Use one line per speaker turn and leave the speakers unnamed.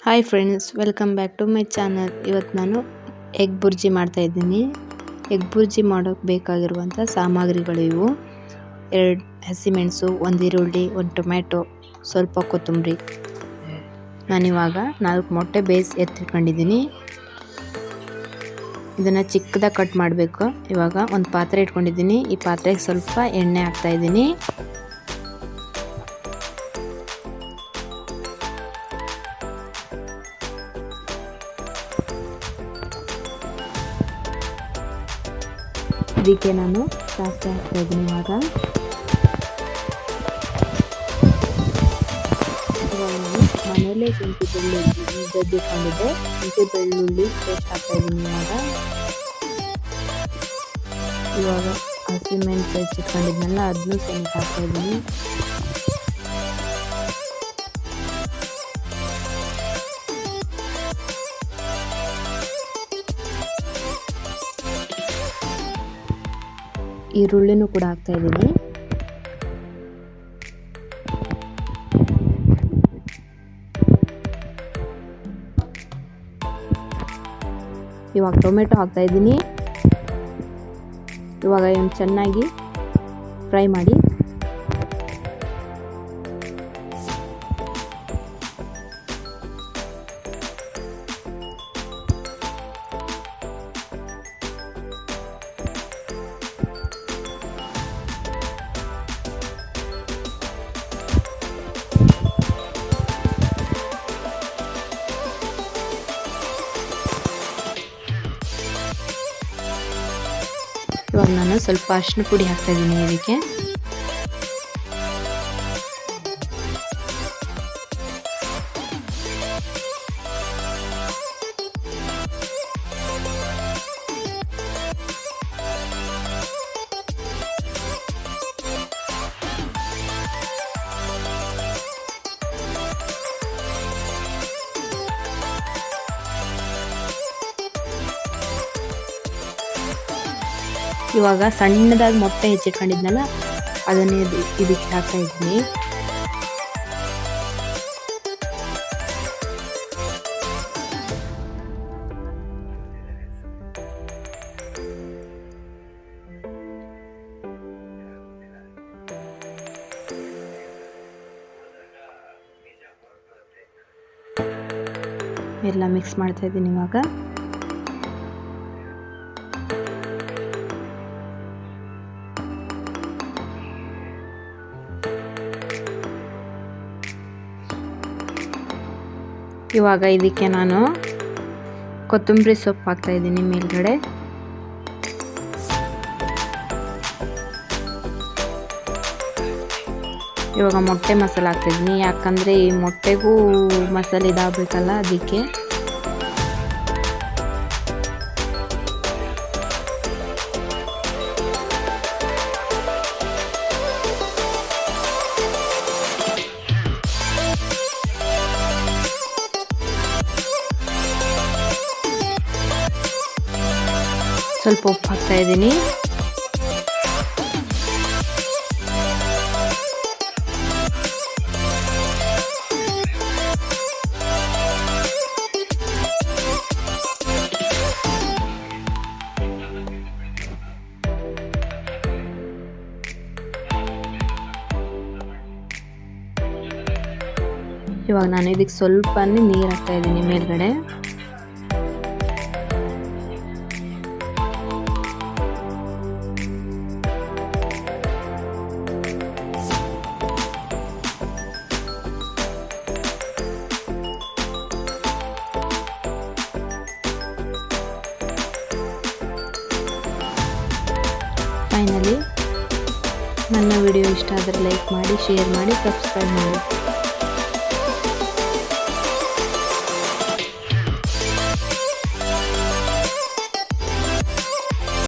Hi friends, welcome back to my channel. ಇವತ್ತು ನಾನು egg bhurji ಮಾಡ್ತಾ ಇದ್ದೀನಿ. ಎಗ್ ಬುರ್ಜಿ ಮಾಡೋಕ್ಕೆ ಬೇಕಾಗಿರುವಂಥ ಸಾಮಗ್ರಿಗಳು ಇವು: 2 ಹಸಿಮೆಣಸು, 1 ಈರುಳ್ಳಿ, 1 ಟೊಮ್ಯಾಟೊ, ಸ್ವಲ್ಪ ಕೊತ್ತಂಬರಿ. ನಾನಿವಾಗ 4 ಮೊಟ್ಟೆ ಬೇಯಿಸಿ ಎತ್ತಿಟ್ಕೊಂಡಿದ್ದೀನಿ. ಇದನ್ನು ಚಿಕ್ಕದಾಗಿ ಕಟ್ ಮಾಡಬೇಕು. ಇವಾಗ ಒಂದು ಪಾತ್ರೆ ಇಟ್ಕೊಂಡಿದ್ದೀನಿ. ಈ ಪಾತ್ರೆಗೆ ಸ್ವಲ್ಪ ಎಣ್ಣೆ ಹಾಕ್ತಾ ಇದ್ದೀನಿ. ಇದಕ್ಕೆ ನಾನು ಸಾಸಿವೆ ಹಾಕ್ತಾ ಇದ್ದೀನಿ. ಇವಾಗ ನಾನು ಮನೆಯಲ್ಲೇ ಶುಂಠಿ ಬೆಳ್ಳುಳ್ಳಿ ಜಜ್ಜಿಕೊಂಡಿದ್ದೆ. ಶುಂಠಿ ಬೆಳ್ಳುಳ್ಳಿ ಪೇಸ್ಟ್ ಹಾಕ್ತಾ ಇದ್ದೀನಿ. ಇವಾಗ ಹಸಿಮೆಣಸು ಹೆಚ್ಚಿಟ್ಕೊಂಡಿದ್ನಲ್ಲ, ಅದನ್ನು ಸಮೇತ ಹಾಕ್ತಾ ಇದ್ದೀನಿ. ಈರುಳ್ಳಿನೂ ಕೂಡ ಹಾಕ್ತಾ ಇದ್ದೀನಿ. ಇವಾಗ ಟೊಮೆಟೊ ಹಾಕ್ತಾ ಇದ್ದೀನಿ. ಇವಾಗ ಇದನ್ನು ಚೆನ್ನಾಗಿ ಫ್ರೈ ಮಾಡಿ. ಇವಾಗ ನಾನು ಸ್ವಲ್ಪ ಅರಿಶಿನ ಪುಡಿ ಹಾಕ್ತಾ ಇದ್ದೀನಿ ಇದಕ್ಕೆ. ಇವಾಗ ಸಣ್ಣದಾಗಿ ಮೊಟ್ಟೆ ಹೆಚ್ಚಿಟ್ಕೊಂಡಿದ್ನಲ್ಲ, ಅದನ್ನೇ ಇದಕ್ಕೆ ಹಾಕ್ತಾ ಇದ್ದೀನಿ. ಎಲ್ಲ ಮಿಕ್ಸ್ ಮಾಡ್ತಾ ಇದ್ದೀನಿ. ಇವಾಗ ಇದಕ್ಕೆ ನಾನು ಕೊತ್ತಂಬರಿ ಸೊಪ್ಪು ಹಾಕ್ತಾ ಇದ್ದೀನಿ ಮೇಲ್ಗಡೆ. ಇವಾಗ ಮೊಟ್ಟೆ ಮಸಾಲೆ ಹಾಕ್ತಾ ಇದ್ದೀನಿ, ಯಾಕಂದರೆ ಈ ಮೊಟ್ಟೆಗೂ ಮಸಾಲೆ ಇದಾಗಬೇಕಲ್ಲ, ಅದಕ್ಕೆ. ಸ್ವಲ್ಪ ಉಪ್ಪು ಹಾಕ್ತಾ ಇದ್ದೀನಿ. ಇವಾಗ ನಾನು ಇದಕ್ಕೆ ಸ್ವಲ್ಪ ನೀರು ಹಾಕ್ತಾ ಇದ್ದೀನಿ ಮೇಲ್ಗಡೆ. ಫೈನಲಿ ನನ್ನ ವಿಡಿಯೋ ಇಷ್ಟ ಆದರೆ ಲೈಕ್ ಮಾಡಿ, ಶೇರ್ ಮಾಡಿ, ಸಬ್ಸ್ಕ್ರೈಬ್ ಮಾಡಿ.